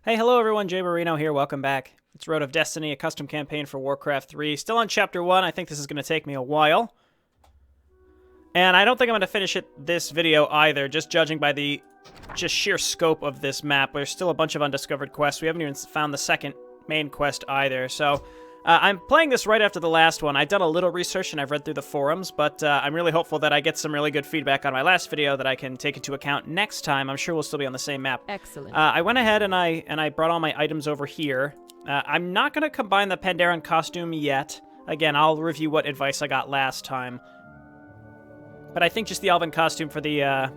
Hey, hello everyone, JayborinoPlays here, welcome back. It's Road of Destiny, a custom campaign for Warcraft 3. Still on Chapter 1, I think this is going to take me a while. And I don't think I'm going to finish this video either, just judging by the sheer scope of this map. There's still a bunch of undiscovered quests. We haven't even found the second main quest either, so... I'm playing this right after the last one. I've done a little research and I've read through the forums, but I'm really hopeful that I get some really good feedback on my last video that I can take into account next time. I'm sure we'll still be on the same map. Excellent. I went ahead and I brought all my items over here. I'm not going to combine the Pandaren costume yet. Again, I'll review what advice I got last time. But I think just the Elven costume for the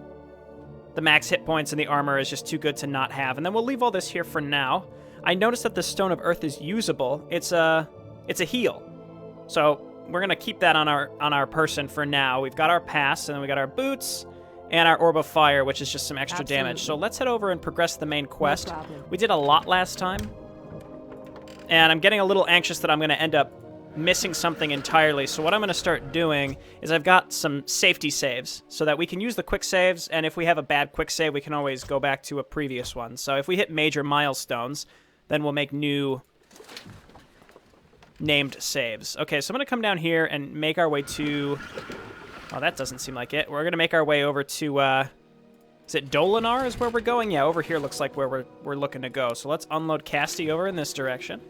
max hit points and the armor is just too good to not have. And then we'll leave all this here for now. I noticed that the Stone of Earth is usable. It's a heal. So we're going to keep that on our person for now. We've got our pass, and then we got our boots, and our Orb of Fire, which is just some extra damage. So let's head over and progress the main quest. No problem. We did a lot last time, and I'm getting a little anxious that I'm going to end up missing something entirely. So what I'm going to start doing is I've got some safety saves so that we can use the quick saves, and if we have a bad quick save, we can always go back to a previous one. So if we hit major milestones, then we'll make new named saves. Okay, so I'm going to come down here and make our way to... Oh, that doesn't seem like it. We're going to make our way over to... Is it Dolinar is where we're going? Yeah, over here looks like where we're looking to go. So let's unload Kastie over in this direction.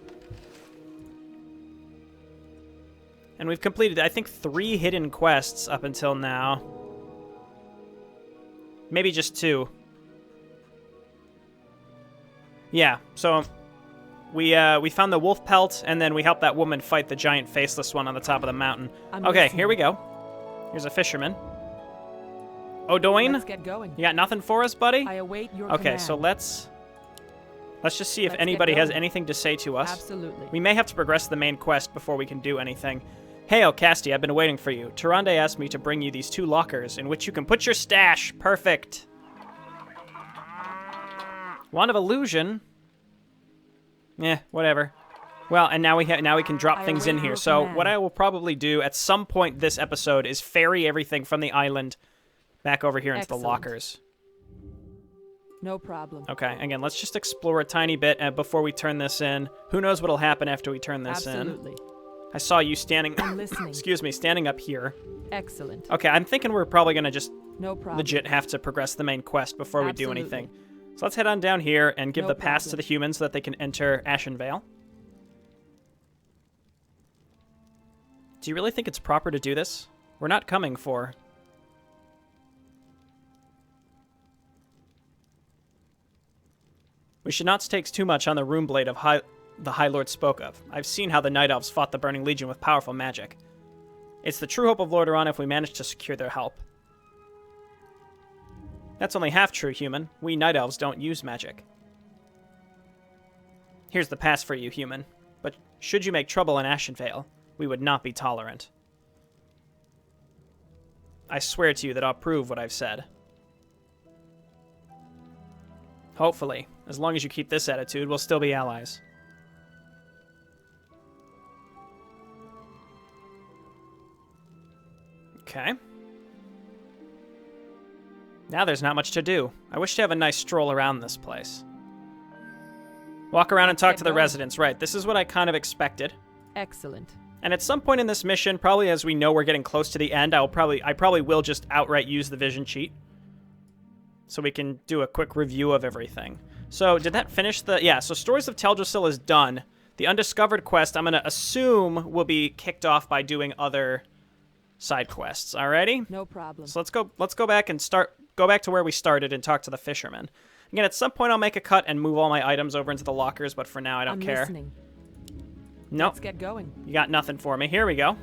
And we've completed, I think, 3 hidden quests up until now. Maybe just 2. Yeah, so... We found the wolf pelt, and then we helped that woman fight the giant faceless one on the top of the mountain. Okay, here we go. Here's a fisherman. Odoin, Let's get going. you got nothing for us, buddy? I await your Okay, command. so let's just see if Let's get anybody has going. anything to say to us. Absolutely. We may have to progress the main quest before we can do anything. Hail, Kastie, I've been waiting for you. Tyrande asked me to bring you these 2 lockers in which you can put your stash. Perfect. Wand of Illusion. Yeah, whatever. Well, and now we can drop things in here. So what I will probably do at some point this episode is ferry everything from the island back over here into the lockers. No problem. Okay, again, let's just explore a tiny bit before we turn this in. Who knows what'll happen after we turn this Absolutely. in? I saw you standing. I'm listening. Excuse me, standing up here. Excellent. Okay, I'm thinking we're probably gonna just No problem. legit have to progress the main quest before we do Absolutely. anything. So let's head on down here and give No the pass to problem. the humans so that they can enter Ashenvale. Do you really think it's proper to do this? We're not coming for... We should not stake too much on the rune blade of the High Lord spoke of. I've seen how the Night Elves fought the Burning Legion with powerful magic. It's the true hope of Lordaeron if we manage to secure their help. That's only half true, human. We Night Elves don't use magic. Here's the pass for you, human. But should you make trouble in Ashenvale, we would not be tolerant. I swear to you that I'll prove what I've said. Hopefully, as long as you keep this attitude, we'll still be allies. Okay. Now there's not much to do. I wish to have a nice stroll around this place. Walk around and talk to the residents. Right, this is what I kind of expected. Excellent. And at some point in this mission, probably as we know we're getting close to the end, I probably will just outright use the vision cheat. So we can do a quick review of everything. So, did that finish the... Yeah, so Stories of Teldrassil is done. The Undiscovered quest, I'm going to assume, will be kicked off by doing other side quests. Alrighty? No problem. So let's go back and go back to where we started and talk to the fisherman. Again, at some point I'll make a cut and move all my items over into the lockers, but for now I don't care. Listening. Nope. Let's get going. You got nothing for me. Here we go.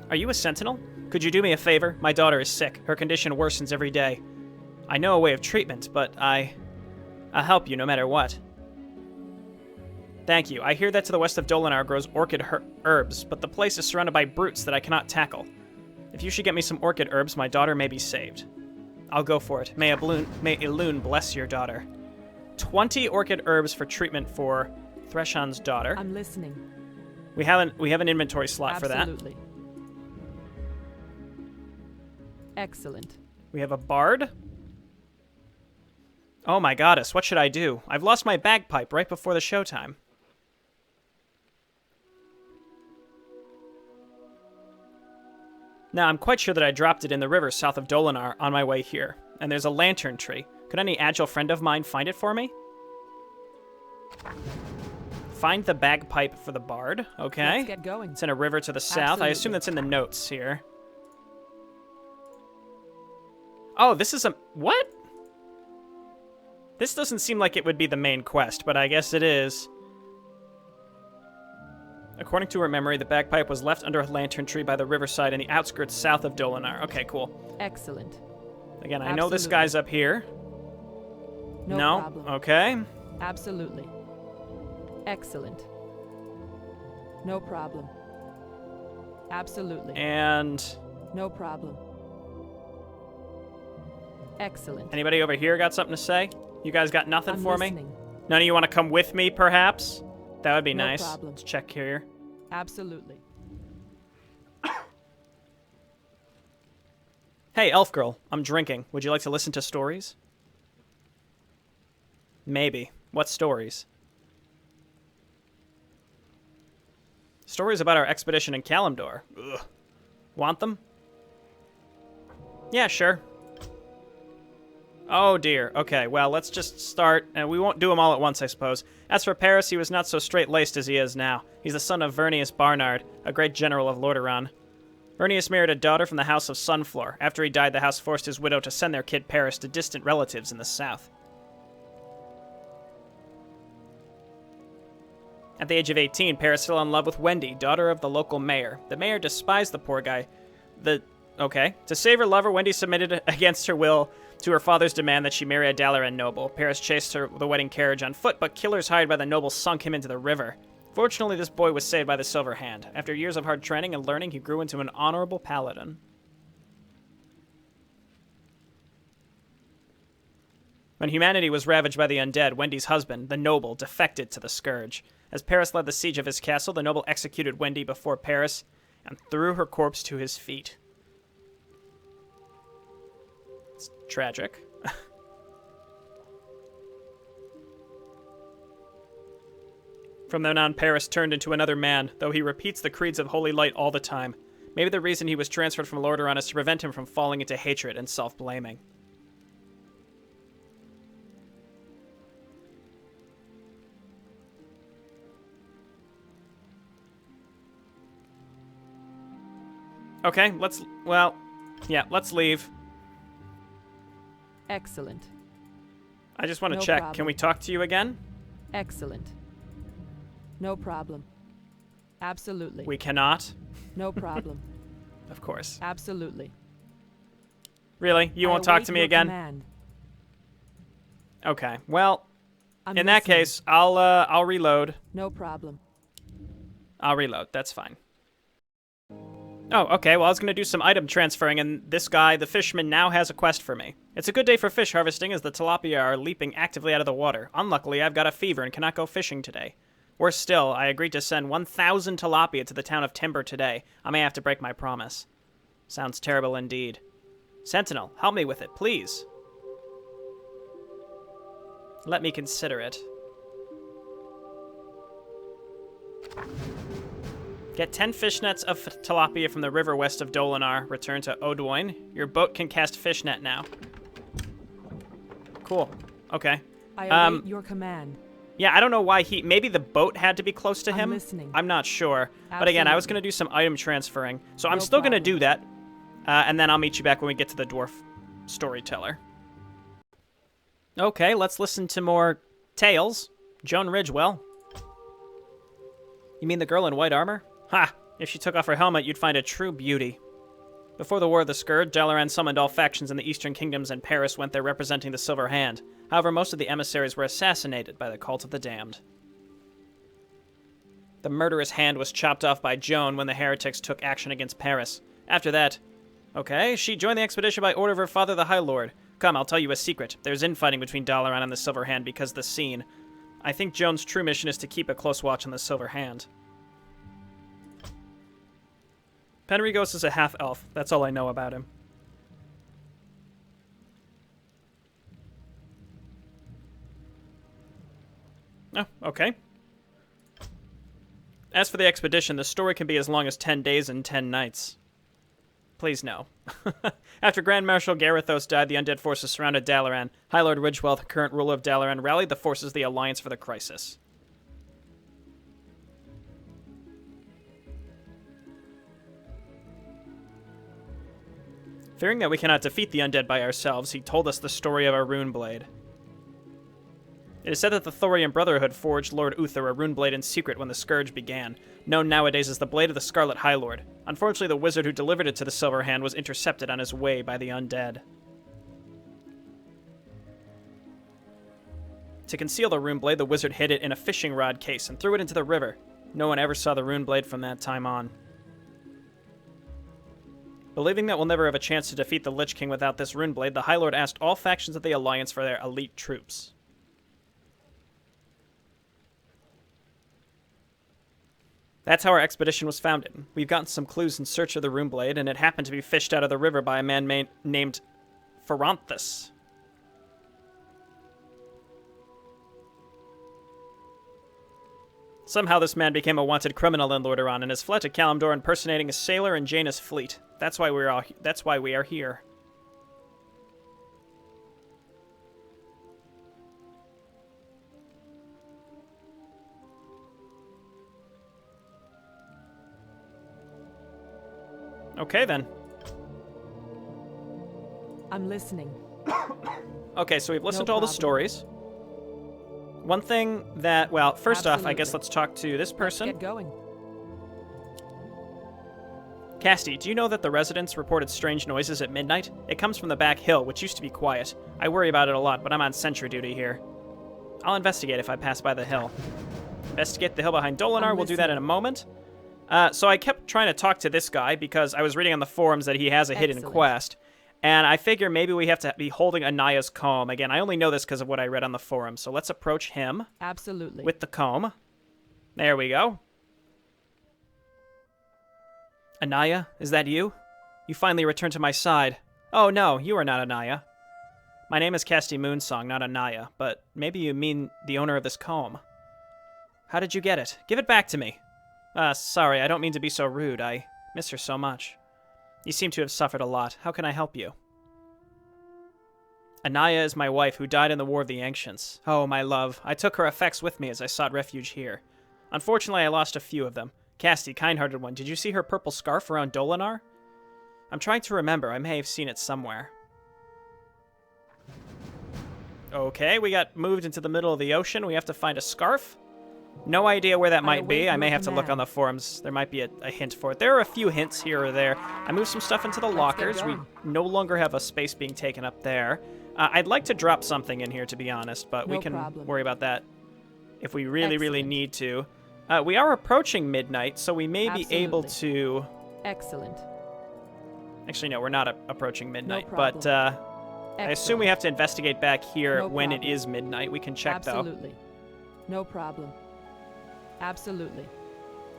Are you a sentinel? Could you do me a favor? My daughter is sick. Her condition worsens every day. I know a way of treatment, but I'll help you no matter what. Thank you. I hear that to the west of Dolinar grows orchid herbs, but the place is surrounded by brutes that I cannot tackle. If you should get me some orchid herbs, my daughter may be saved. I'll go for it. May Elune bless your daughter. 20 orchid herbs for treatment for Threshan's daughter. I'm listening. We have an inventory slot for that. Absolutely. Excellent. We have a bard. Oh my goddess, what should I do? I've lost my bagpipe right before the showtime. Now, I'm quite sure that I dropped it in the river south of Dolinar on my way here, and there's a lantern tree. Could any agile friend of mine find it for me? Find the bagpipe for the bard. Okay. Let's get going. It's in a river to the south. Absolutely. I assume that's in the notes here. Oh, this is a... What? This doesn't seem like it would be the main quest, but I guess it is. According to her memory, the bagpipe was left under a lantern tree by the riverside in the outskirts south of Dolinar. Okay, cool. Excellent. Again, I know this guy's up here. No problem. Okay. Absolutely. Excellent. No problem. Absolutely. And... No problem. Excellent. Anybody over here got something to say? You guys got nothing I'm for listening. me? None of you want to come with me, perhaps? That would be No nice. problem. Let's check here. Absolutely. Hey, elf girl, I'm drinking. Would you like to listen to stories? Maybe. What stories? Stories about our expedition in Kalimdor. Ugh. Want them? Yeah, sure. Oh dear. Okay, well, let's just start, and we won't do them all at once, I suppose. As for Paris, he was not so straight-laced as he is now. He's the son of Vernius Barnard, a great general of Lordaeron. Vernius married a daughter from the House of Sunfloor. After he died, the house forced his widow to send their kid Paris to distant relatives in the south. At the age of 18, Paris fell in love with Wendy, daughter of the local mayor. The mayor despised the poor guy. Okay. To save her lover, Wendy submitted against her will to her father's demand that she marry a Dalaran noble. Paris chased her with a wedding carriage on foot, but killers hired by the noble sunk him into the river. Fortunately, this boy was saved by the Silver Hand. After years of hard training and learning, he grew into an honorable paladin. When humanity was ravaged by the undead, Wendy's husband, the noble, defected to the Scourge. As Paris led the siege of his castle, the noble executed Wendy before Paris and threw her corpse to his feet. It's tragic. From then on, Paris turned into another man, though he repeats the creeds of Holy Light all the time. Maybe the reason he was transferred from Lordaeron is to prevent him from falling into hatred and self-blaming. Okay, let's leave. Excellent. I just want to No check. problem. Can we talk to you again? Excellent. No problem. Absolutely. We cannot? No problem. Of course. Absolutely. Really? You won't I talk await to me your again? command. Okay. Well, I'm in that listening. case, I'll reload. No problem. I'll reload. That's fine. Oh, okay. Well, I was going to do some item transferring, and this guy, the fisherman, now has a quest for me. It's a good day for fish harvesting as the tilapia are leaping actively out of the water. Unluckily, I've got a fever and cannot go fishing today. Worse still, I agreed to send 1,000 tilapia to the town of Timber today. I may have to break my promise. Sounds terrible indeed. Sentinel, help me with it, please. Let me consider it. Get 10 fishnets of tilapia from the river west of Dolinar. Return to Odwoin. Your boat can cast fishnet now. Cool. Okay. I await your command. Yeah, I don't know why maybe the boat had to be close to him. I'm listening. I'm not sure. But again, I was going to do some item transferring. So I'm still going to do that. And then I'll meet you back when we get to the dwarf storyteller. Okay, let's listen to more tales. Joan Ridgewell. You mean the girl in white armor? Ha! If she took off her helmet, you'd find a true beauty. Before the War of the Scourge, Dalaran summoned all factions in the Eastern Kingdoms, and Paris went there representing the Silver Hand. However, most of the emissaries were assassinated by the Cult of the Damned. The murderous hand was chopped off by Joan when the heretics took action against Paris. After that... Okay, she joined the expedition by order of her father, the High Lord. Come, I'll tell you a secret. There's infighting between Dalaran and the Silver Hand because of the scene. I think Joan's true mission is to keep a close watch on the Silver Hand. Penrigos is a half-elf. That's all I know about him. Oh, okay. As for the expedition, the story can be as long as 10 days and 10 nights. Please no. After Grand Marshal Garithos died, the undead forces surrounded Dalaran. High Lord Ridgewell, the current ruler of Dalaran, rallied the forces of the Alliance for the crisis. Fearing that we cannot defeat the undead by ourselves, he told us the story of our rune blade. It is said that the Thorian Brotherhood forged Lord Uther a rune blade in secret when the Scourge began, known nowadays as the Blade of the Scarlet High Lord. Unfortunately, the wizard who delivered it to the Silver Hand was intercepted on his way by the undead. To conceal the rune blade, the wizard hid it in a fishing rod case and threw it into the river. No one ever saw the rune blade from that time on. Believing that we'll never have a chance to defeat the Lich King without this rune blade, the High Lord asked all factions of the Alliance for their elite troops. That's how our expedition was founded. We've gotten some clues in search of the rune blade, and it happened to be fished out of the river by a man named Feronthus. Somehow this man became a wanted criminal in Lordaeron and has fled to Kalimdor impersonating a sailor in Jaina's fleet. That's why we are here. Okay, then. I'm listening. Okay, so we've listened to all the stories. One thing that, well, first off, I guess let's talk to this person. Let's get going. Kastie, do you know that the residents reported strange noises at midnight? It comes from the back hill, which used to be quiet. I worry about it a lot, but I'm on sentry duty here. I'll investigate if I pass by the hill. Investigate the hill behind Dolinar. We'll do that in a moment. So I kept trying to talk to this guy because I was reading on the forums that he has a hidden quest. And I figure maybe we have to be holding Anaya's comb. Again, I only know this because of what I read on the forum. So let's approach him. Absolutely. With the comb. There we go. Anaya, is that you? You finally returned to my side. Oh no, you are not Anaya. My name is Kastie Moonsong, not Anaya, but maybe you mean the owner of this comb. How did you get it? Give it back to me. Sorry, I don't mean to be so rude. I miss her so much. You seem to have suffered a lot. How can I help you? Anaya is my wife, who died in the War of the Ancients. Oh, my love. I took her effects with me as I sought refuge here. Unfortunately, I lost a few of them. Kastie, kind-hearted one, did you see her purple scarf around Dolinar? I'm trying to remember. I may have seen it somewhere. Okay, we got moved into the middle of the ocean. We have to find a scarf. No idea where that might be. I may have to look on the forums. There might be a hint for it. There are a few hints here or there. I moved some stuff into the lockers. We no longer have a space being taken up there. I'd like to drop something in here, to be honest, but we can worry about that if we really, really need to. We are approaching midnight, so we may be able to... Excellent. Actually, no, we're not approaching midnight, but I assume we have to investigate back here when it is midnight. We can check, though. Absolutely. No problem. Absolutely.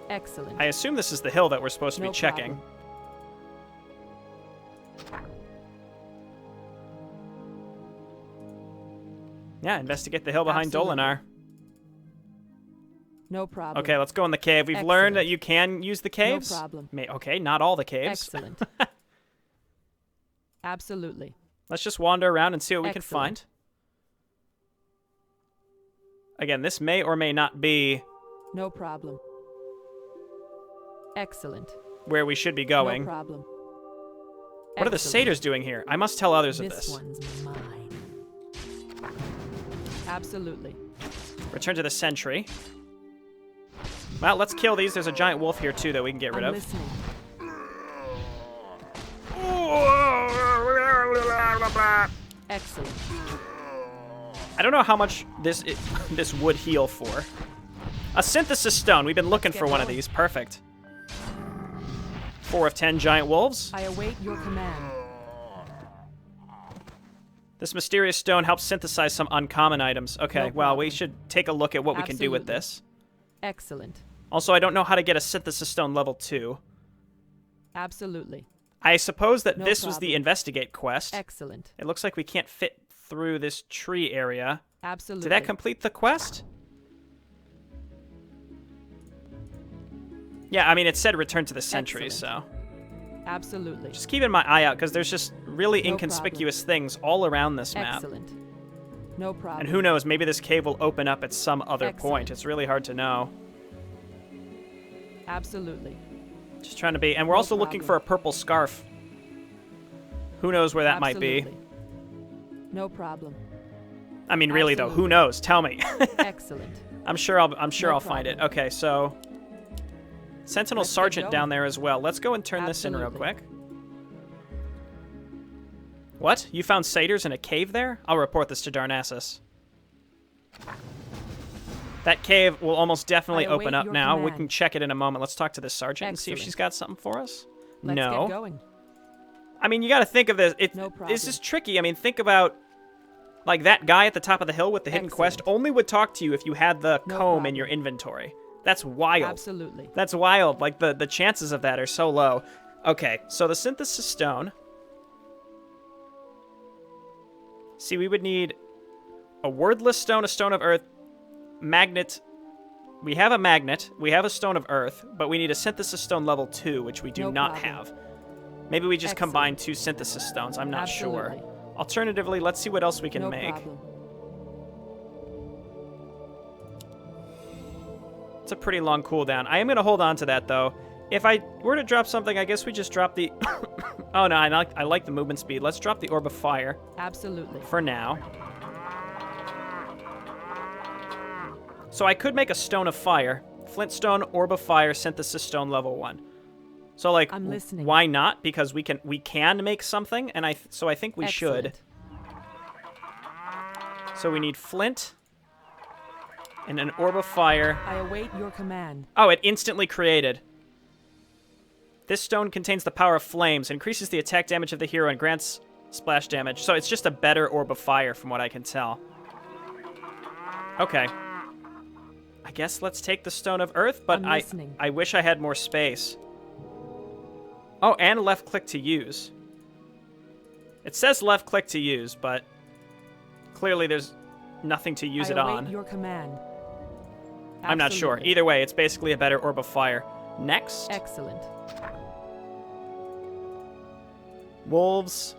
Excellent. I assume this is the hill that we're supposed to be checking. Yeah, investigate the hill behind Dolinar. No problem. Okay, let's go in the cave. We've learned that you can use the caves. No problem. Okay, not all the caves. Excellent. Absolutely. Let's just wander around and see what we can find. Again, this may or may not be... No problem. Excellent. Where we should be going. No problem. What are the satyrs doing here? I must tell others of this. This one's mine. Absolutely. Return to the sentry. Well, let's kill these. There's a giant wolf here, too, that we can get rid of. Listening. Excellent. I don't know how much this would heal for. A synthesis stone. We've been looking for one of these. Perfect. 4 of 10 giant wolves. I await your command. This mysterious stone helps synthesize some uncommon items. Okay, well, we should take a look at what we can do with this. Excellent. Also, I don't know how to get a synthesis stone level 2. Absolutely. I suppose that this was the investigate quest. Excellent. It looks like we can't fit through this tree area. Absolutely. Did that complete the quest? Yeah, I mean, it said return to the Sentry, Excellent. so... Absolutely. Just keeping my eye out, because there's just really No inconspicuous things all around this map. Excellent. No problem. And who knows, maybe this cave will open up at some other point. Excellent. It's really hard to know. Absolutely. Just trying to be... And we're No also looking problem. for a purple scarf. Who knows where that might be? Absolutely. No problem. I mean, really, though, who Absolutely. knows? Tell me. Excellent. I'm sure I'll No find it. problem. Okay, so... Sentinel Let's get Sergeant going. down there as well. Let's go and turn this in real Absolutely. quick. What? You found satyrs in a cave there? I'll report this to Darnassus. That cave will almost definitely I open await up your now. We command. can check it in a moment. Let's talk to this sergeant and see if Excellent. she's got something for us. Let's No. get going. I mean, you got to think of this. No This is problem. tricky. I mean, think about, like, that guy at the top of the hill with the hidden quest Excellent. only would talk to you if you had the No comb in problem. your inventory. That's wild. Absolutely. That's wild. Like, the chances of that are so low. Okay, so the synthesis stone. See, we would need a wordless stone, a stone of earth, magnet. We have a magnet. We have a stone of earth, but we need a synthesis stone level 2, which we do No not problem. have. Maybe we just Excellent. combine 2 synthesis stones. I'm not sure. Absolutely. Alternatively, let's see what else we can No make. problem. It's a pretty long cooldown. I am going to hold on to that, though. If I were to drop something, I guess we just drop the... Oh, no, I like the movement speed. Let's drop the Orb of Fire Absolutely. for now. So I could make a Stone of Fire. Flintstone, Orb of Fire, Synthesis Stone level 1. So, like, I'm listening. why not? Because we can make something, and so I think we should. Excellent. So we need Flint and an Orb of Fire. I await your command. Oh, it instantly created. This stone contains the power of flames, increases the attack damage of the hero, and grants splash damage. So it's just a better Orb of Fire, from what I can tell. Okay. I guess let's take the Stone of Earth, but I'm listening. I wish I had more space. Oh, and left click to use. It says left click to use, but clearly there's nothing to use it I await on. your command. I'm not sure. Absolutely. Either way, it's basically a better Orb of Fire. Next. Excellent. Wolves.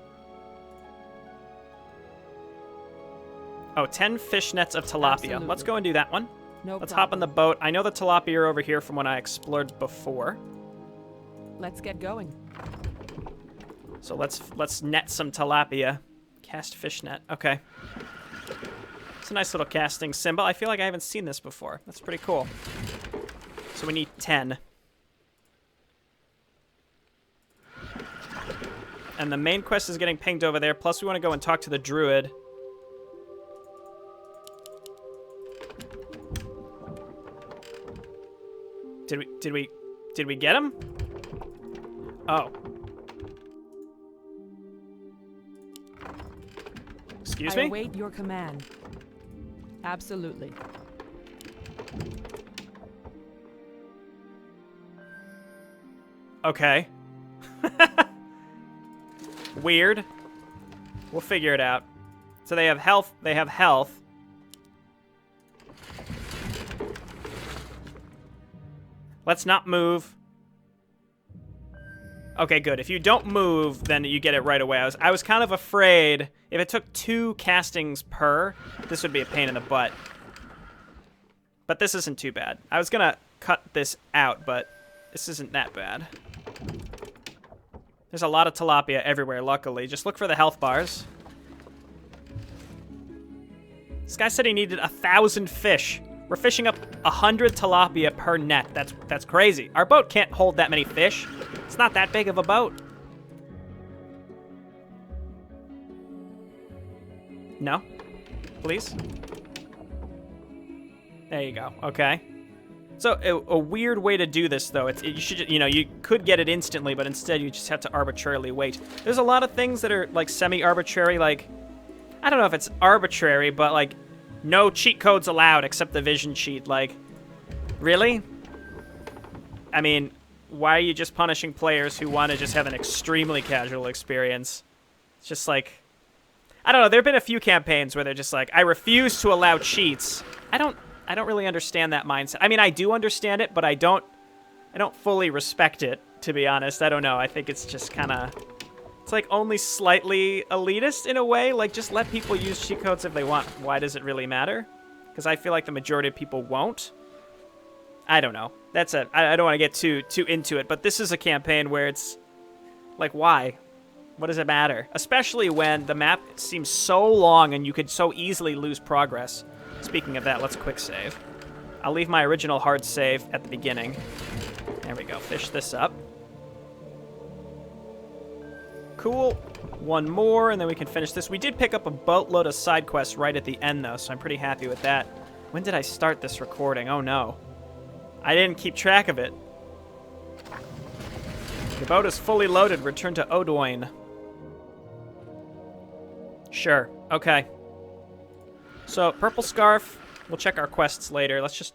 Oh, 10 fish nets of tilapia. Absolutely. Let's go and do that one. No Let's problem. hop on the boat. I know the tilapia are over here from when I explored before. Let's get going. So let's net some tilapia. Cast fish net. Okay. It's a nice little casting symbol. I feel like I haven't seen this before. That's pretty cool. So we need 10. And the main quest is getting pinged over there. Plus, we want to go and talk to the druid. Did we get him? Oh. Excuse I me? await your command. Absolutely. Okay. Weird. We'll figure it out. So they have health. They have health. Let's not move. Okay, good. If you don't move, then you get it right away. I was kind of afraid if it took 2 castings per, this would be a pain in the butt. But this isn't too bad. I was gonna cut this out, but this isn't that bad. There's a lot of tilapia everywhere, luckily. Just look for the health bars. This guy said he needed 1,000 fish. We're fishing up 100 tilapia per net. That's crazy. Our boat can't hold that many fish. It's not that big of a boat. No? Please? There you go. Okay. So a weird way to do this, though. You should, you could get it instantly, but instead you just have to arbitrarily wait. There's a lot of things that are like semi-arbitrary. Like, I don't know if it's arbitrary, but like, no cheat codes allowed except the vision cheat. Like, really? I mean, why are you just punishing players who want to just have an extremely casual experience? It's just like, I don't know. There have been a few campaigns where they're just like, I refuse to allow cheats. I don't really understand that mindset. I mean, I do understand it, but I don't I don't fully respect it, to be honest. I don't know. I think it's just kind of... It's like only slightly elitist in a way. Like, just let people use cheat codes if they want. Why does it really matter? Because I feel like the majority of people won't. I don't know. That's a... I don't want to get too into it, but this is a campaign where it's... Like, why? What does it matter? Especially when the map seems so long and you could so easily lose progress. Speaking of that, let's quick save. I'll leave my original hard save at the beginning. There we go. Fish this up. Cool. One more, and then we can finish this. We did pick up a boatload of side quests right at the end, though, so I'm pretty happy with that. When did I start this recording? Oh, no. I didn't keep track of it. The boat is fully loaded. Return to Odoin. Sure. Okay. So, Purple Scarf. We'll check our quests later. Let's just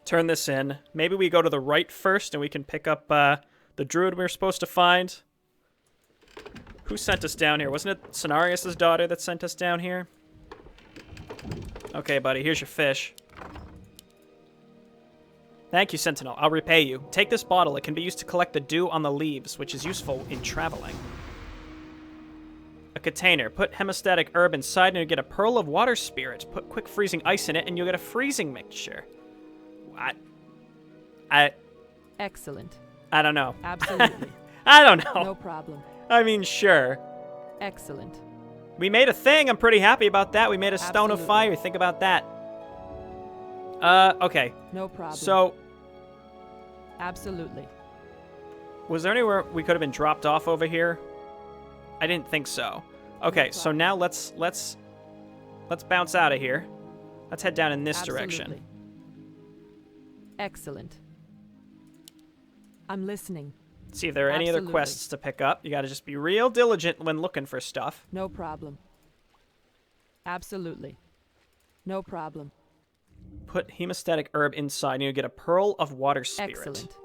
turn this in. Maybe we go to the right first, and we can pick up the druid we were supposed to find. Who sent us down here? Wasn't it Cenarius' daughter that sent us down here? Okay, buddy, here's your fish. Thank you, Sentinel. I'll repay you. Take this bottle. It can be used to collect the dew on the leaves, which is useful in traveling. A container. Put hemostatic herb inside and you'll get a pearl of water spirit. Put quick freezing ice in it and you'll get a freezing mixture. Excellent. I don't know. Absolutely. I don't know. No problem. I mean, sure. Excellent. We made a thing. I'm pretty happy about that. We made a stone of fire. Think about that. Okay. No problem. So, absolutely. was there anywhere we could have been dropped off over here? I didn't think so. Okay, so now let's bounce out of here. Let's head down in this direction. Excellent. I'm listening. See if there are any other quests to pick up. You got to just be real diligent when looking for stuff. No problem. Absolutely. No problem. Put hemostatic herb inside and you get a pearl of water spirit. Excellent.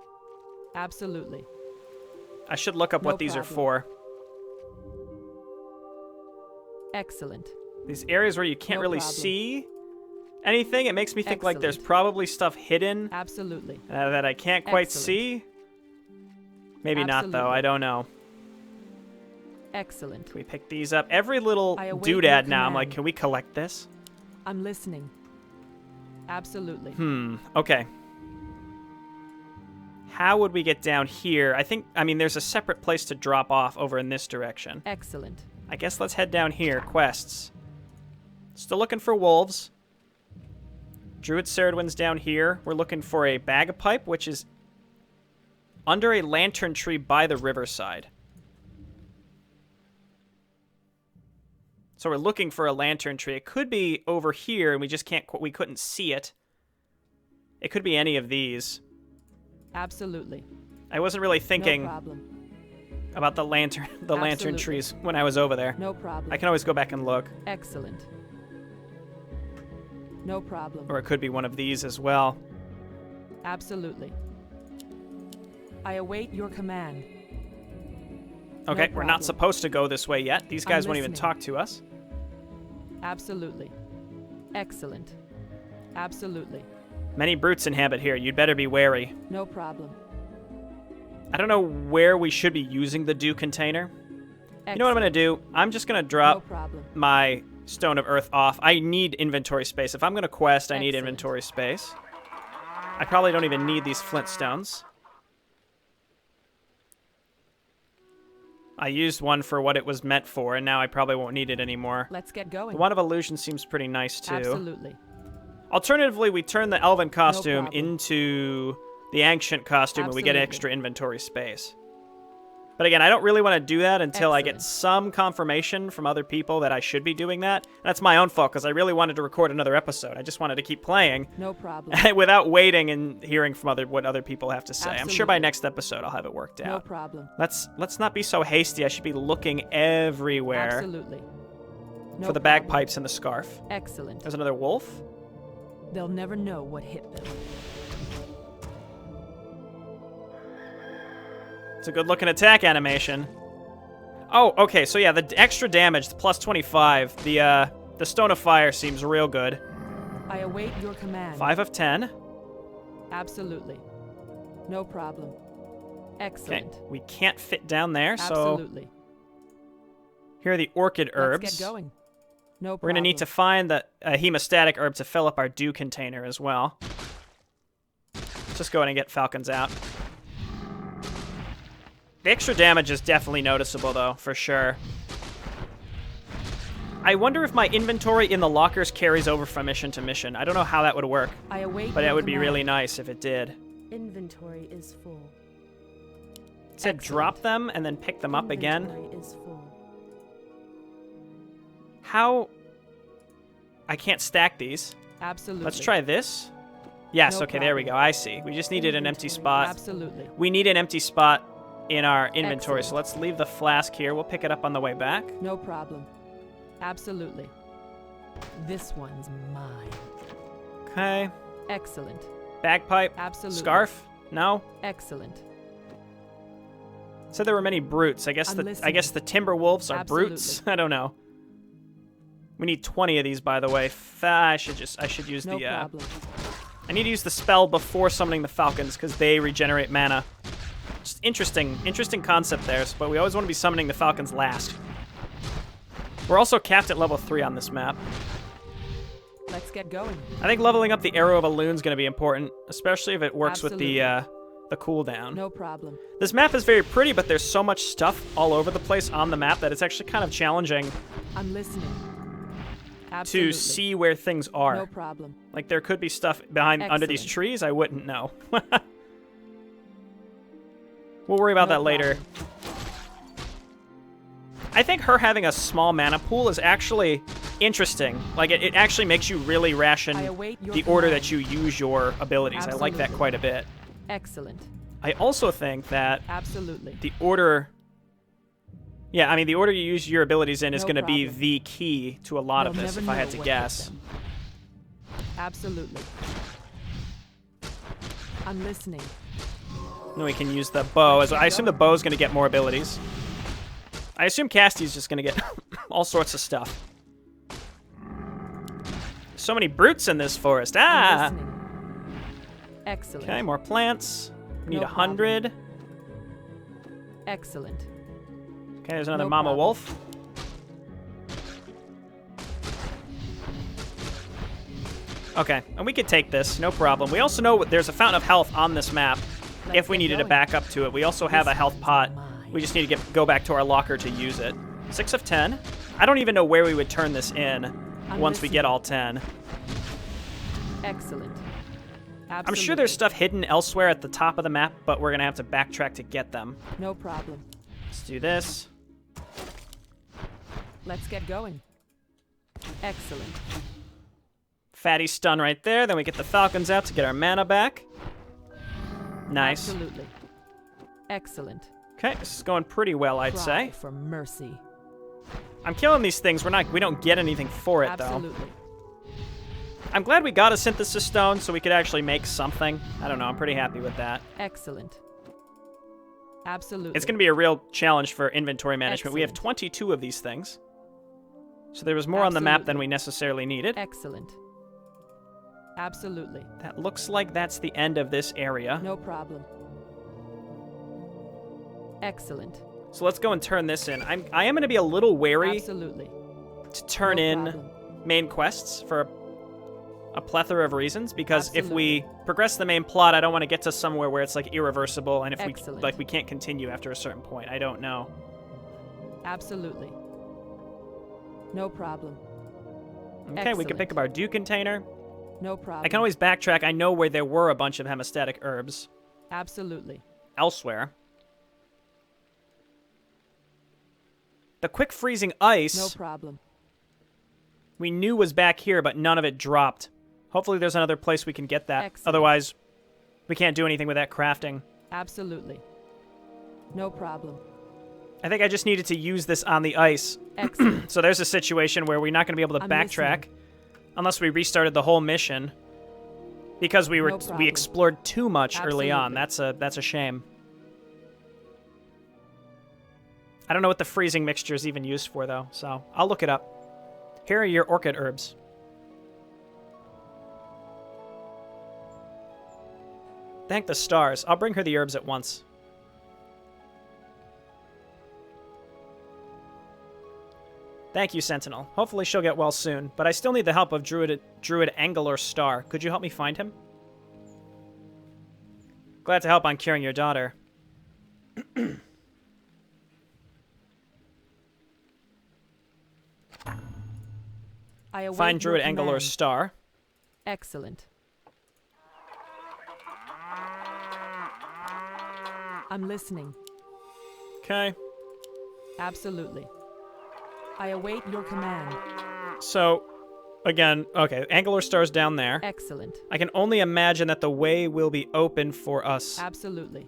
Absolutely. I should look up what these are for. Excellent. These areas where you can't really see anything, it makes me think like there's probably stuff hidden. Absolutely. That I can't quite see. Maybe not, though. I don't know. Excellent. Can we pick these up? Every little doodad now, I'm like, can we collect this? I'm listening. Absolutely. Okay. How would we get down here? I mean, there's a separate place to drop off over in this direction. Excellent. I guess let's head down here. Quests. Still looking for wolves. Druid Ceridwen's down here. We're looking for a Bagpipe, which is under a lantern tree by the riverside. So we're looking for a lantern tree. It could be over here, and we couldn't see it. It could be any of these. Absolutely. I wasn't really thinking about the lantern trees when I was over there. No problem. I can always go back and look. Excellent. No problem. Or it could be one of these as well. Absolutely. I await your command. Okay, we're not supposed to go this way yet. These guys won't even talk to us. Absolutely. Excellent. Absolutely. Many brutes inhabit here. You'd better be wary. No problem. I don't know where we should be using the dew container. You know what I'm going to do? I'm just going to drop my Stone of Earth off. I need inventory space. If I'm going to quest, I need inventory space. I probably don't even need these Flintstones. I used one for what it was meant for, and now I probably won't need it anymore. Let's get going. The Wand of Illusion seems pretty nice, too. Absolutely. Alternatively, we turn the Elven costume into the Ancient costume, and we get extra inventory space. But again, I don't really want to do that until I get some confirmation from other people that I should be doing that. And that's my own fault, because I really wanted to record another episode. I just wanted to keep playing. No problem. Without waiting and hearing from what other people have to say. I'm sure by next episode I'll have it worked out. No problem. Let's not be so hasty. I should be looking everywhere. Absolutely. No for the bagpipes and the scarf. Excellent. There's another wolf. They'll never know what hit them. It's a good-looking attack animation. Oh, okay, so yeah, the extra damage, the plus 25, the Stone of Fire seems real good. I await your command. 5 of 10. Absolutely. No problem. Okay, Excellent. we can't fit down there, so Absolutely. here are the orchid herbs. Let's get going. No We're problem. going to need to find the hemostatic herb to fill up our dew container as well. Let's just go ahead and get falcons out. The extra damage is definitely noticeable, though, for sure. I wonder if my inventory in the lockers carries over from mission to mission. I don't know how that would work, I await but your it would be command. really nice if it did. Inventory is full. It said Excellent. drop them and then pick them up again. Inventory is full. How? I can't stack these. Absolutely. Let's try this. Yes, No okay, there we go. problem. I see. We just needed an empty Inventory. spot. Absolutely. We need an empty spot in our inventory, Excellent. so let's leave the flask here. We'll pick it up on the way back. No problem. Absolutely. This one's mine. Okay. Excellent. Bagpipe. Absolutely. Scarf? No? Excellent. Said there were many brutes. I guess I'm the listening. timber wolves are brutes. I don't know. We need 20 of these, by the way. I should use No the problem. I need to use the spell before summoning the falcons because they regenerate mana. Just interesting concept there, but we always want to be summoning the falcons last. We're also capped at level 3 on this map. Let's get going. I think leveling up the Arrow of Elune is going to be important, especially if it works Absolutely. with the cooldown. No problem. This map is very pretty, but there's so much stuff all over the place on the map that it's actually kind of challenging I'm listening. Absolutely. to see where things are. No problem. Like there could be stuff under these Excellent. trees I wouldn't know. We'll worry about No that later. problem. I think her having a small mana pool is actually interesting. Like, it actually makes you really ration I await your the order command. that you use your abilities. I like that Absolutely. quite a bit. Excellent. I also think that Absolutely. the order... Yeah, I mean, the order you use your abilities in is No going to be problem. the key to a lot of They'll this, never if I had know to what guess. hit them. Absolutely. I'm listening. Then we can use the bow. I assume the bow is going to get more abilities. I assume Kastie's just going to get all sorts of stuff. So many brutes in this forest. I'm Ah! listening. Excellent. Okay, more plants. We need No 100. Excellent. Okay, there's another No mama problem. wolf. Okay, and we could take this, no problem. We also know there's a fountain of health on this map if we get needed to going. back up to it. We also have a This health one's pot. mine. We just need to go back to our locker to use it. 6 of 10. I don't even know where we would turn this in once we get listening. all 10. Excellent. Absolutely. I'm sure there's stuff hidden elsewhere at the top of the map, but we're going to have to backtrack to get them. No problem. Let's do this. Let's get going. Excellent. Fatty stun right there. Then we get the falcons out to get our mana back. Nice. Absolutely. Excellent. Okay, this is going pretty well, I'd Cry say. for mercy. I'm killing these things. We don't get anything for it, though. Absolutely. I'm glad we got a synthesis stone so we could actually make something. I don't know. I'm pretty happy with that. Excellent. Absolutely. It's going to be a real challenge for inventory management. We have Excellent. 22 of these things. So there was more on the map than Absolutely. we necessarily needed. Excellent. Absolutely. That looks like that's the end of this area. No problem. Excellent. So let's go and turn this in. I am going to be a little wary Absolutely. to turn No in problem. main quests for a plethora of reasons, because if we Absolutely. progress the main plot, I don't want to get to somewhere where it's like irreversible, and if Excellent. we can't continue after a certain point. I don't know. Absolutely. No problem. Okay, we can pick up our dew container. No problem. I can always backtrack. I know where there were a bunch of hemostatic herbs Absolutely. elsewhere. The quick freezing ice No problem. we knew was back here, but none of it dropped. Hopefully there's another place we can get that. Excellent. Otherwise, we can't do anything with that crafting. Absolutely. No problem. I think I just needed to use this on the ice. Excellent. So there's a situation where we're not going to be able to I'm backtrack unless we restarted the whole mission because we No problem. explored too much early on. Absolutely. That's a shame. I don't know what the freezing mixture is even used for though, so I'll look it up. Here are your orchid herbs. Thank the stars. I'll bring her the herbs at once. Thank you, Sentinel. Hopefully she'll get well soon, but I still need the help of Druid Angelor Star. Could you help me find him? Glad to help on curing your daughter. I await Find Druid your Angelor command. Star. Excellent. I'm listening. Okay. Absolutely. I await your command. So, again, okay, Angelor Star's down there. Excellent. I can only imagine that the way will be open for us Absolutely.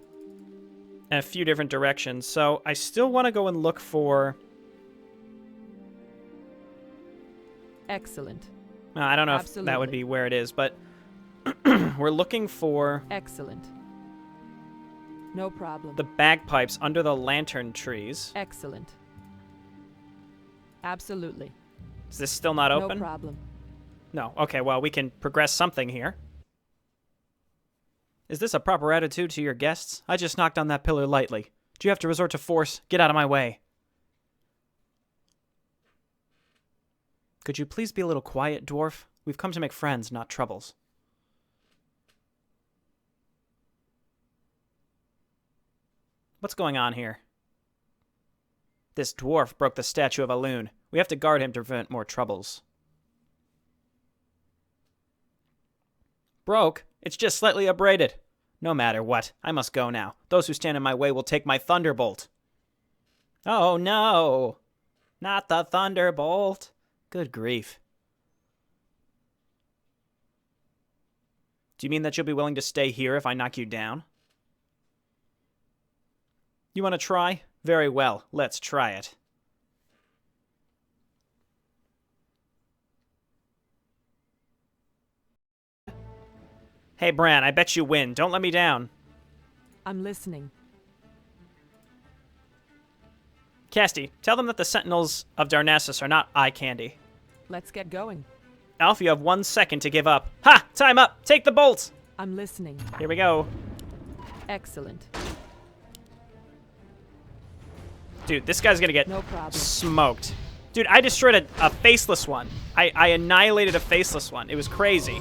in a few different directions. So, I still want to go and look for... Excellent. I don't know if that Absolutely. would be where it is, but we're looking for Excellent. No problem. the bagpipes under the lantern trees. Excellent. Absolutely. Is this still not open? No problem. No. Okay, well, we can progress something here. Is this a proper attitude to your guests? I just knocked on that pillar lightly. Do you have to resort to force? Get out of my way. Could you please be a little quiet, dwarf? We've come to make friends, not troubles. What's going on here? This dwarf broke the statue of a loon. We have to guard him to prevent more troubles. Broke? It's just slightly abraded. No matter what, I must go now. Those who stand in my way will take my thunderbolt. Oh no! Not the thunderbolt. Good grief. Do you mean that you'll be willing to stay here if I knock you down? You want to try? Very well, let's try it. Hey, Bran, I bet you win. Don't let me down. I'm listening. Kastie, tell them that the Sentinels of Darnassus are not eye candy. Let's get going. Alf, you have 1 second to give up. Ha! Time up! Take the bolt! I'm listening. Here we go. Excellent. Dude, this guy's gonna get No problem. smoked. Dude, I destroyed a faceless one. I annihilated a faceless one. It was crazy.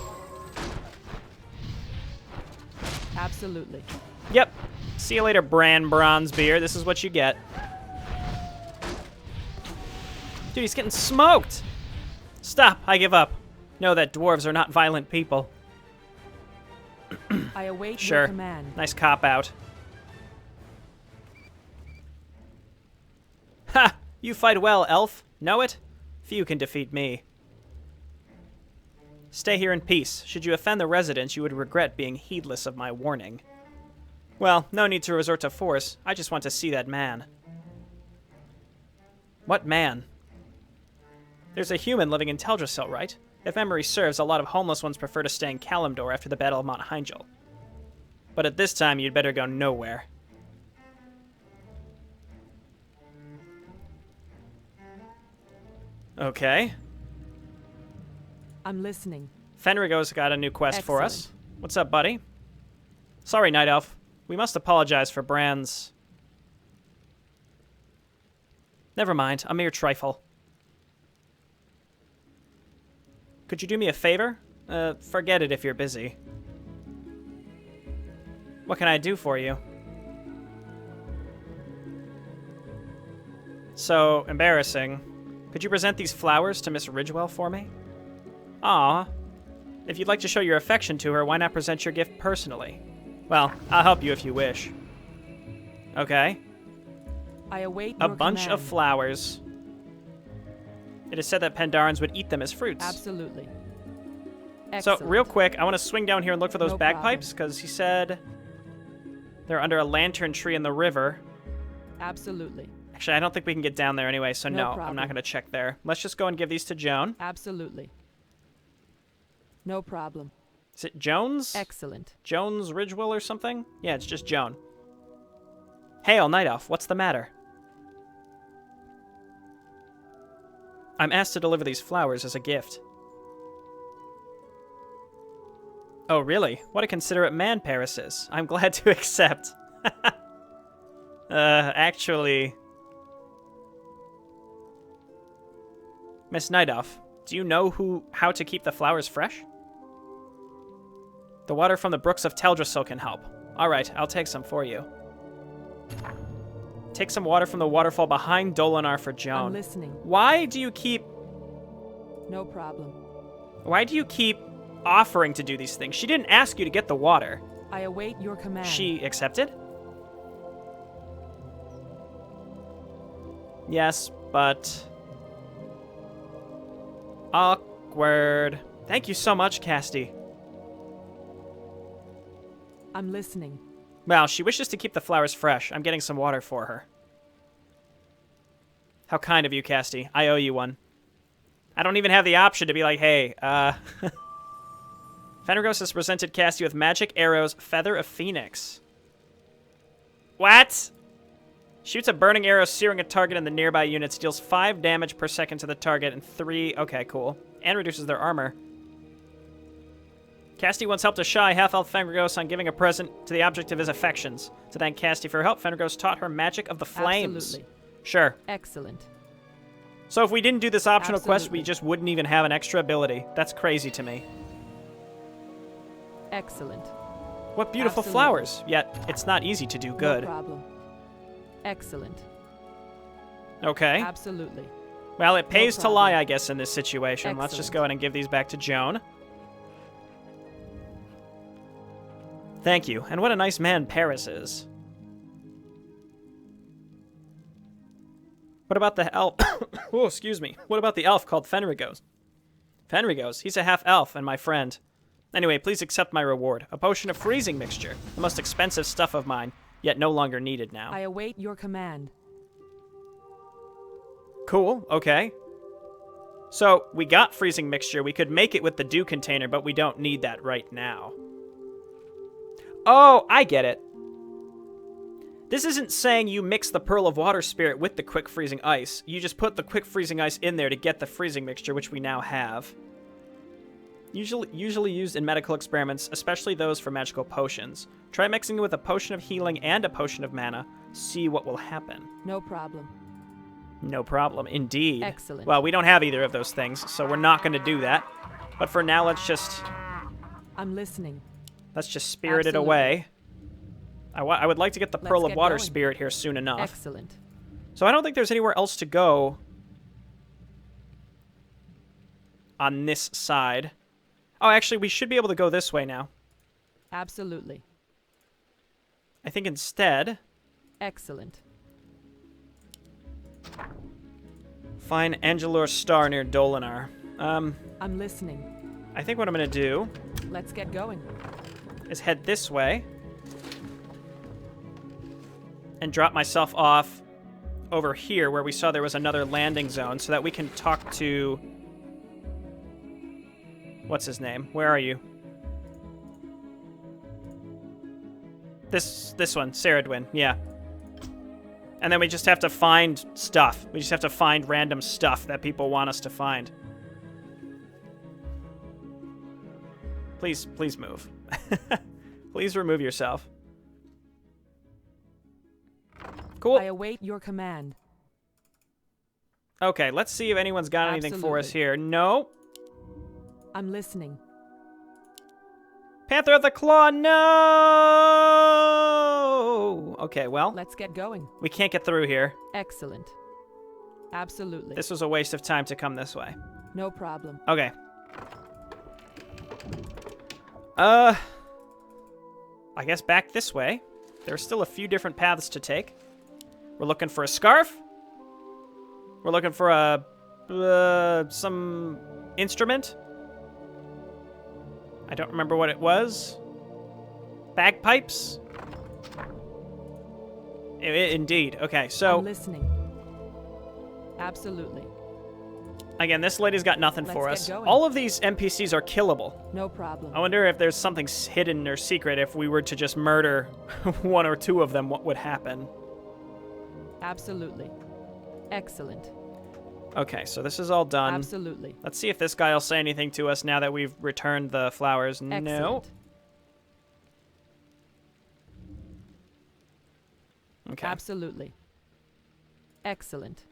Absolutely. Yep. See you later, Bran Bronzebeard. This is what you get. Dude, he's getting smoked. Stop. I give up. Know that dwarves are not violent people. I await Sure. your command. Nice cop-out. Ha! You fight well, elf. Know it? Few can defeat me. Stay here in peace. Should you offend the residents, you would regret being heedless of my warning. Well, no need to resort to force. I just want to see that man. What man? There's a human living in Teldrassil, right? If memory serves, a lot of homeless ones prefer to stay in Kalimdor after the Battle of Mount Hyngel. But at this time, you'd better go nowhere. Okay. I'm listening. Fenrigo's got a new quest for us. Excellent. What's up, buddy? Sorry, Night Elf. We must apologize for Bran's... Never mind, a mere trifle. Could you do me a favor? Forget it if you're busy. What can I do for you? So embarrassing. Could you present these flowers to Miss Ridgewell for me? Aw. If you'd like to show your affection to her, why not present your gift personally? Well, I'll help you if you wish. Okay. I await A your bunch command. of flowers. It is said that Pandarans would eat them as fruits. Absolutely. So, Excellent. real quick, I want to swing down here and look for those No bagpipes, because he said they're under a lantern tree in the river. Absolutely. Actually, I don't think we can get down there anyway, so No no, I'm problem. not going to check there. Let's just go and give these to Joan. Absolutely. No problem. Is it Jones? Excellent. Jones Ridgewell or something? Yeah, it's just Joan. Hail, Night Elf, what's the matter? I'm asked to deliver these flowers as a gift. Oh, really? What a considerate man Paris is. I'm glad to accept. Actually... Miss Nightoff, do you know how to keep the flowers fresh? The water from the brooks of Teldrassil can help. Alright, I'll take some for you. Take some water from the waterfall behind Dolinar for Joan. I'm listening. Why do you keep... No problem. Why do you keep offering to do these things? She didn't ask you to get the water. I await your command. She accepted? Yes, but... Awkward. Thank you so much, Kastie. I'm listening. Well, she wishes to keep the flowers fresh. I'm getting some water for her. How kind of you, Kastie. I owe you one. I don't even have the option to be like, hey, Fenrigos has presented Kastie with magic arrows, Feather of Phoenix. What? Shoots a burning arrow, searing a target in the nearby units, deals 5 damage per second to the target, and 3... Okay, cool. And reduces their armor. Kastie once helped a shy half-elf Fenrigos on giving a present to the object of his affections. To thank Kastie for her help, Fenrigos taught her magic of the flames. Absolutely. Sure. Excellent. So if we didn't do this optional quest, we Absolutely. just wouldn't even have an extra ability. That's crazy to me. Excellent. What beautiful Absolutely. flowers, yet it's not easy to do good. No problem. Excellent. Okay. Absolutely. Well, it pays to problem. lie, I guess, in this situation. Let's just Excellent. go ahead and give these back to Joan. Thank you. And what a nice man Paris is. What about the elf? Oh, excuse me. What about the elf called Fenrigos? Fenrigos? He's a half-elf and my friend. Anyway, please accept my reward. A potion of freezing mixture. The most expensive stuff of mine, yet no longer needed now. I await your command. Cool, okay. So, we got freezing mixture. We could make it with the dew container, but we don't need that right now. Oh, I get it. This isn't saying you mix the Pearl of Water Spirit with the Quick Freezing Ice. You just put the Quick Freezing Ice in there to get the freezing mixture, which we now have. Usually used in medical experiments, especially those for magical potions. Try mixing it with a potion of healing and a potion of mana. See what will happen. No problem. No problem, indeed. Excellent. Well, we don't have either of those things, so we're not going to do that. But for now, let's just I'm listening. spirit it Absolutely. away. I would like to get the Let's Pearl of get Water going. Spirit here soon enough. Excellent. So I don't think there's anywhere else to go on this side. Oh, actually, we should be able to go this way now. Absolutely. I think instead, Excellent. find Angelor's star near Dolinar. I'm listening. I think what I'm going to do Let's get going. is head this way and drop myself off over here where we saw there was another landing zone so that we can talk to... What's his name? Where are you? This one, Saradwin, yeah. And then we just have to find stuff. We just have to find random stuff that people want us to find. Please move. Please remove yourself. Cool. I await your command. Okay, let's see if anyone's got anything for us Absolutely. here. No. I'm listening. Panther of the Claw, no! Okay, well, Let's get going. we can't get through here. Excellent. Absolutely. This was a waste of time to come this way. No problem. Okay. I guess back this way. There's still a few different paths to take. We're looking for a scarf. We're looking for a... some instrument. I don't remember what it was. Bagpipes? Indeed. Okay, so... I'm listening. Absolutely. Again, this lady's got nothing for Let's us. get going. All of these NPCs are killable. No problem. I wonder if there's something hidden or secret. If we were to just murder one or two of them, what would happen? Absolutely. Excellent. Okay, so this is all done. Absolutely. Let's see if this guy will say anything to us now that we've returned the flowers. No. Excellent. Okay. Absolutely. Excellent.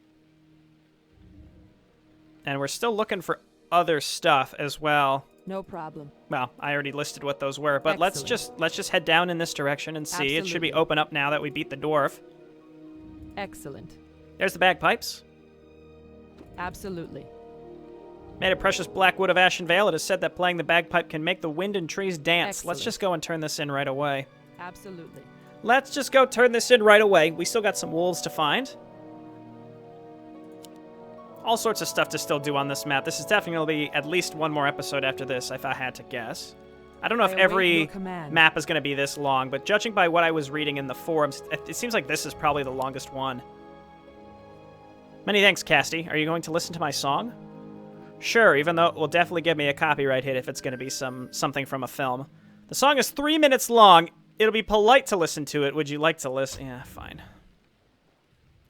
And we're still looking for other stuff as well. No problem. Well, I already listed what those were, but let's just head down in this direction and see. It should be Absolutely. open up now that we beat the dwarf. Excellent. There's the bagpipes. Absolutely. Made of precious black wood of Ashenvale, it is said that playing the bagpipe can make the wind and trees dance. Excellent. Let's just go and turn this in right away. Absolutely. Let's just go turn this in right away. We still got some wolves to find. All sorts of stuff to still do on this map. This is definitely going to be at least one more episode after this, if I had to guess. I don't know if every map is going to be this long, but judging by what I was reading in the forums, it seems like this is probably the longest one. Many thanks, Kastie. Are you going to listen to my song? Sure, even though it will definitely give me a copyright hit if it's going to be something from a film. The song is 3 minutes long. It'll be polite to listen to it. Would you like to listen? Yeah, fine.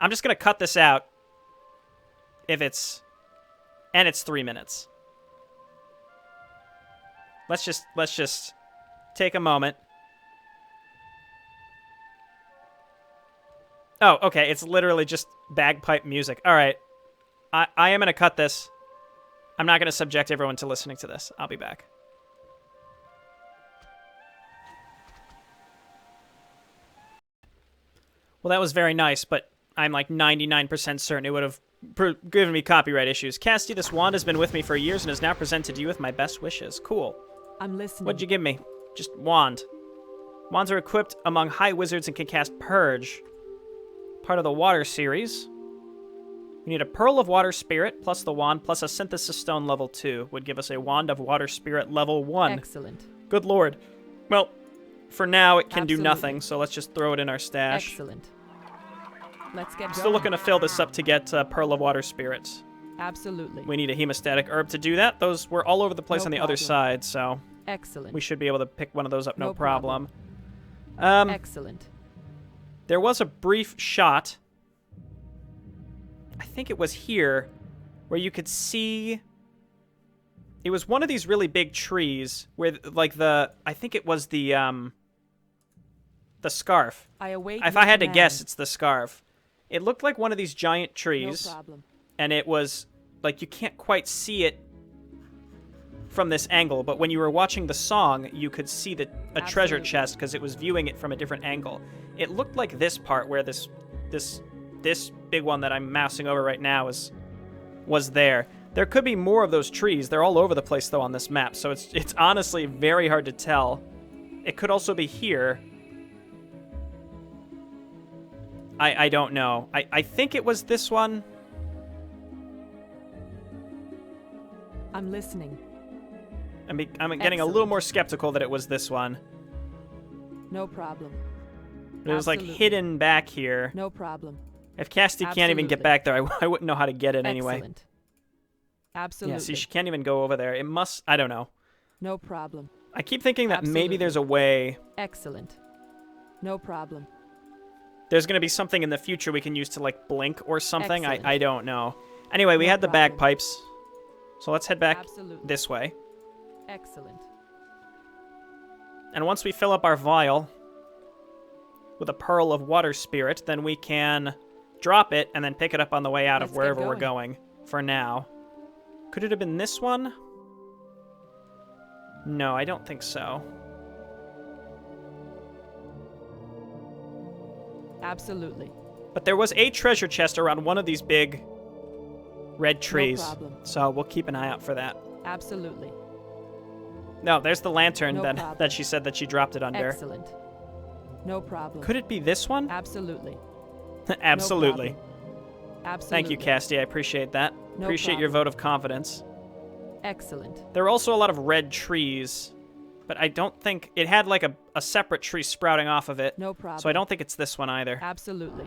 I'm just going to cut this out. And it's 3 minutes. Let's just take a moment. Oh, okay, it's literally just bagpipe music. All right. I am going to cut this. I'm not going to subject everyone to listening to this. I'll be back. Well, that was very nice, but I'm like 99% certain it would have given me copyright issues. Kastie, this wand has been with me for years and is now presented to you with my best wishes. Cool. I'm listening. What'd you give me? Just wand. Wands are equipped among high wizards and can cast Purge. Part of the water series. We need a Pearl of Water Spirit plus the wand plus a Synthesis Stone level 2 would give us a Wand of Water Spirit level 1. Excellent. Good lord. Well, for now it can Absolutely. do nothing, so let's just throw it in our stash. Excellent. Let's get I'm going. still looking to fill this up to get Pearl of Water Spirits. Absolutely. We need a hemostatic herb to do that. Those were all over the place No on the other problem. side, so Excellent. we should be able to pick one of those up no No problem. Excellent. There was a brief shot, I think it was here, where you could see... It was one of these really big trees where, like, I think it was the scarf. I await If your I had to command. guess, it's the scarf. It looked like one of these giant trees. No problem. And it was, like, you can't quite see it from this angle, but when you were watching the song, you could see a treasure Absolutely. chest because it was viewing it from a different angle. It looked like this part where this big one that I'm mousing over right now was there. There could be more of those trees. They're all over the place, though, on this map, so it's honestly very hard to tell. It could also be here. I don't know. I think it was this one. I'm listening. I'm getting a Excellent. little more skeptical that it was this one. No problem. But it was like Absolutely. hidden back here. No problem. If Kastie can't even get Absolutely. back there, I wouldn't know how to get it anyway. Excellent. Absolutely. Yeah, see, she can't even go over there. It must... I don't know. No problem. I keep thinking that maybe Absolutely. there's a way... Excellent. No problem. There's going to be something in the future we can use to, like, blink or something. Excellent. I don't know. Anyway, we No had the problem. bagpipes. So let's head back Absolutely. this way. Excellent. And once we fill up our vial with a Pearl of Water Spirit, then we can drop it and then pick it up on the way out Let's of get wherever we're going. going for now. Could it have been this one? No, I don't think so. Absolutely. But there was a treasure chest around one of these big red trees. No problem. So we'll keep an eye out for that. Absolutely. No, there's the lantern No that problem. she said that she dropped it under. Excellent. No problem. Could it be this one? Absolutely. Absolutely. No problem. Absolutely. Thank you, Kastie. I appreciate that. No Appreciate your problem. vote of confidence. Excellent. There were also a lot of red trees, but I don't think it had like a separate tree sprouting off of it. No problem. So I don't think it's this one either. Absolutely.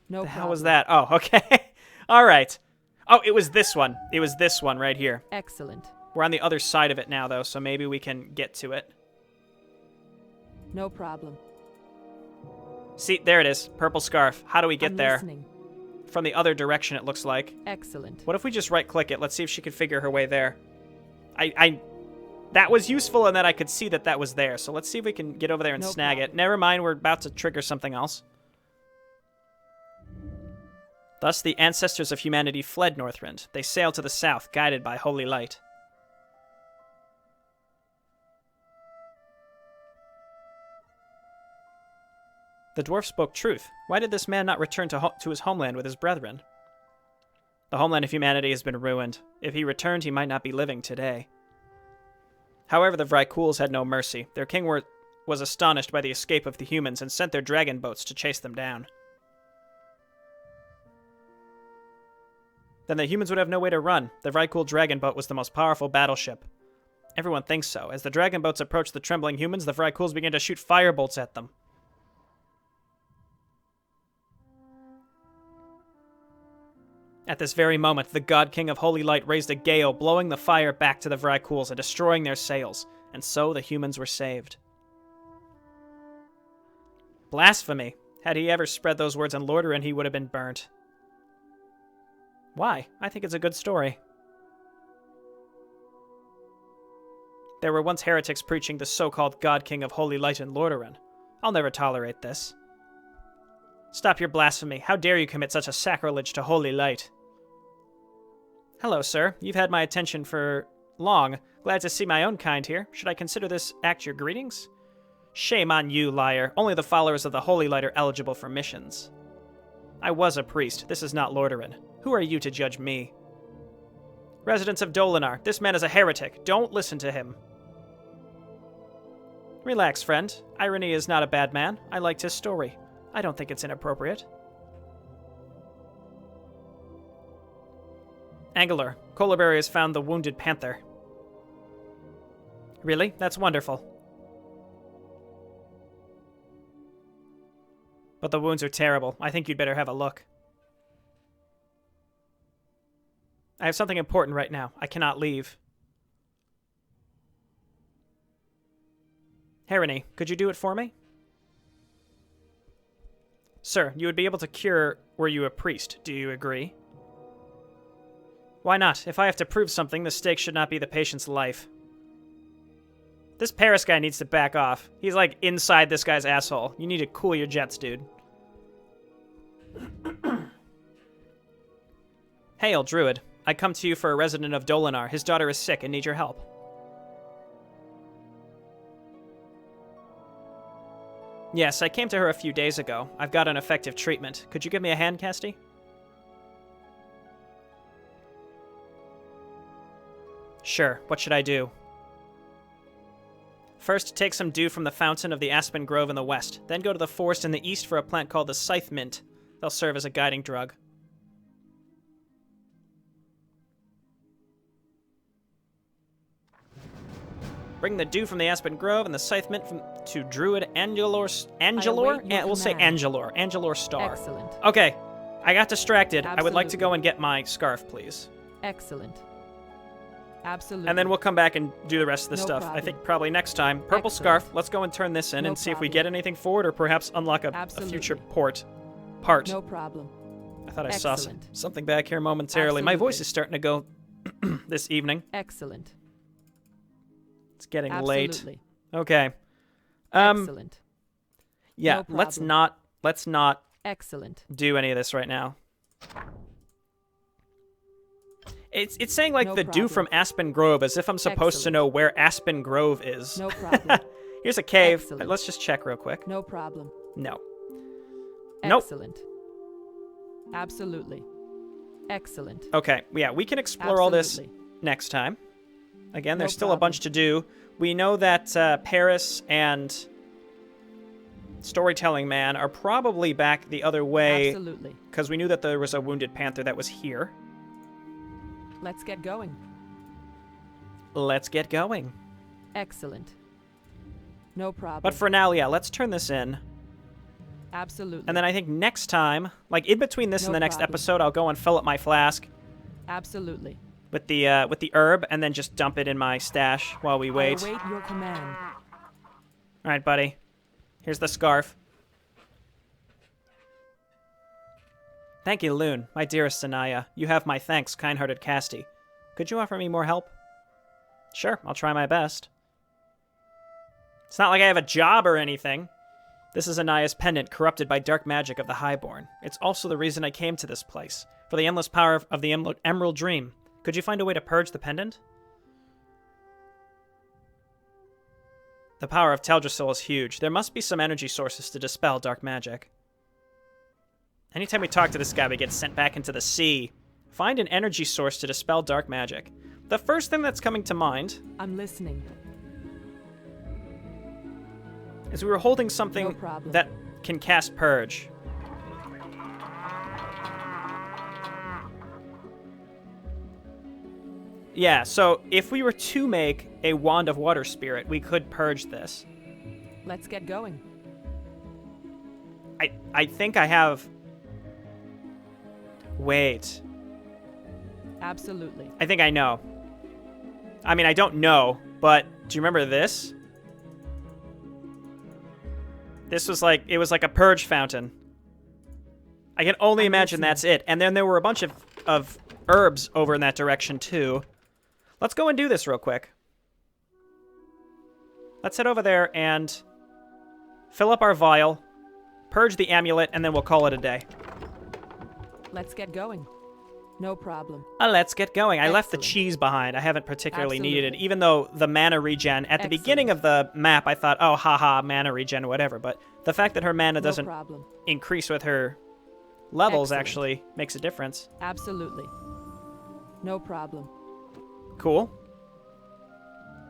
No The problem. hell was that? Oh, okay. All right. Oh, it was this one. It was this one right here. Excellent. We're on the other side of it now, though, so maybe we can get to it. No problem. See, there it is. Purple scarf. How do we get I'm there? listening. from the other direction, it looks like. Excellent. What if we just right-click it? Let's see if she can figure her way there. That was useful in that I could see that that was there. So let's see if we can get over there and snag it. Never mind, we're about to trigger something else. Thus the ancestors of humanity fled Northrend. They sailed to the south, guided by holy light. The dwarf spoke truth. Why did this man not return to his homeland with his brethren? The homeland of humanity has been ruined. If he returned, he might not be living today. However, the Vrykools had no mercy. Their king was astonished by the escape of the humans and sent their dragon boats to chase them down. Then the humans would have no way to run. The Vrykool dragon boat was the most powerful battleship. Everyone thinks so. As the dragon boats approached the trembling humans, the Vrykools began to shoot firebolts at them. At this very moment, the God King of Holy Light raised a gale, blowing the fire back to the Vrykools and destroying their sails, and so the humans were saved. Blasphemy! Had he ever spread those words on Lordaeron, he would have been burnt. Why? I think it's a good story. There were once heretics preaching the so-called God King of Holy Light in Lordaeron. I'll never tolerate this. Stop your blasphemy. How dare you commit such a sacrilege to Holy Light? Hello, sir. You've had my attention for long. Glad to see my own kind here. Should I consider this act your greetings? Shame on you, liar. Only the followers of the Holy Light are eligible for missions. I was a priest. This is not Lordaeron. Who are you to judge me? Residents of Dolinar, this man is a heretic. Don't listen to him. Relax, friend. Irony is not a bad man. I liked his story. I don't think it's inappropriate. Angular, Colaberry has found the wounded panther. Really? That's wonderful. But the wounds are terrible. I think you'd better have a look. I have something important right now. I cannot leave. Harony, could you do it for me? Sir, you would be able to cure were you a priest. Do you agree? Why not? If I have to prove something, the stake should not be the patient's life. This Paris guy needs to back off. He's like inside this guy's asshole. You need to cool your jets, dude. Hail, Druid. I come to you for a resident of Dolinar. His daughter is sick and needs your help. Yes, I came to her a few days ago. I've got an effective treatment. Could you give me a hand, Kastie? Sure. What should I do? First, take some dew from the fountain of the Aspen Grove in the west. Then go to the forest in the east for a plant called the Scythe Mint. They'll serve as a guiding drug. Bring the dew from the Aspen Grove and the Scythe Mint to Druid Angelor? We'll say Angelor. Angelor Star. Excellent. Okay. I got distracted. Absolutely. I would like to go and get my scarf, please. Excellent. Absolutely. And then we'll come back and do the rest of the stuff. Problem. I think probably next time. Purple Excellent. scarf. Let's go and turn this in and see if we get anything for it, or perhaps unlock a future part. No problem. I thought I saw something back here momentarily. My voice is starting to go this evening. Excellent. It's getting Absolutely. late. Okay. Excellent. Yeah, No let's problem. not Excellent. do any of this right now. It's saying like No the dew problem. from Aspen Grove, as if I'm supposed to Excellent. know where Aspen Grove is. No problem. Here's a cave. Excellent. Let's just check real quick. No problem. No. Nope. Excellent. Absolutely. Excellent. Okay, yeah, we can explore all this Absolutely. next time. Again, there's No still a problem. bunch to do. We know that Paris and Storytelling Man are probably back the other way, Absolutely. because we knew that there was a wounded panther that was here. Let's get going. Let's get going. Excellent. No problem. But for now, yeah, let's turn this in. Absolutely. And then I think next time, like in between this and No the next problem. episode, I'll go and fill up my flask Absolutely. with the herb, and then just dump it in my stash while we wait. I await your command. All right, buddy. Here's the scarf. Thank you, Loon, my dearest Sanaya. You have my thanks, kind-hearted Kastie. Could you offer me more help? Sure, I'll try my best. It's not like I have a job or anything. This is Anaya's pendant, corrupted by dark magic of the Highborn. It's also the reason I came to this place, for the endless power of the Emerald Dream. Could you find a way to purge the pendant? The power of Teldrassil is huge. There must be some energy sources to dispel dark magic. Anytime we talk to this guy, we get sent back into the sea. Find an energy source to dispel dark magic. The first thing that's coming to mind... I'm listening. ...is we were holding something that can cast Purge. Yeah, so if we were to make a Wand of Water Spirit, we could purge this. Let's get going. I think I have... Wait. Absolutely. I think I know. I mean, I don't know, but do you remember this? This was like, it was like a purge fountain. I can only imagine that's it. And then there were a bunch of herbs over in that direction too. Let's go and do this real quick. Let's head over there and fill up our vial, purge the amulet, and then we'll call it a day. Let's get going. No problem. Let's get going. I left the Excellent. cheese behind. I haven't particularly needed it, Absolutely. even though the mana regen, at the beginning of the map, I thought, oh, haha, mana regen, whatever. But the fact that her mana No doesn't problem. increase with her levels Excellent. actually makes a difference. Absolutely. No problem. Cool.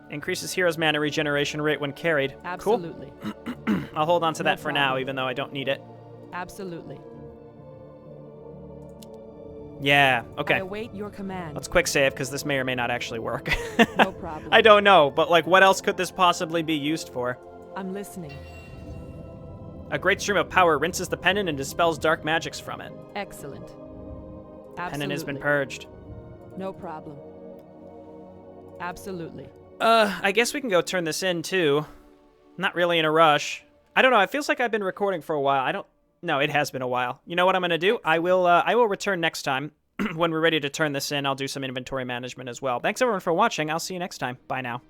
Increases hero's mana regeneration rate when carried. Absolutely. Cool. I'll hold on to No that for now, problem. even though I don't need it. Absolutely. Yeah, I okay. await your command. Let's quick save, because this may or may not actually work. No problem. I don't know, but like, what else could this possibly be used for? I'm listening. A great stream of power rinses the pendant and dispels dark magics from it. Excellent. Absolutely. Pendant has been purged. No problem. Absolutely. I guess we can go turn this in, too. Not really in a rush. I don't know, it feels like I've been recording for a while. No, it has been a while. You know what I'm going to do? I will return next time. When we're ready to turn this in, I'll do some inventory management as well. Thanks, everyone, for watching. I'll see you next time. Bye now.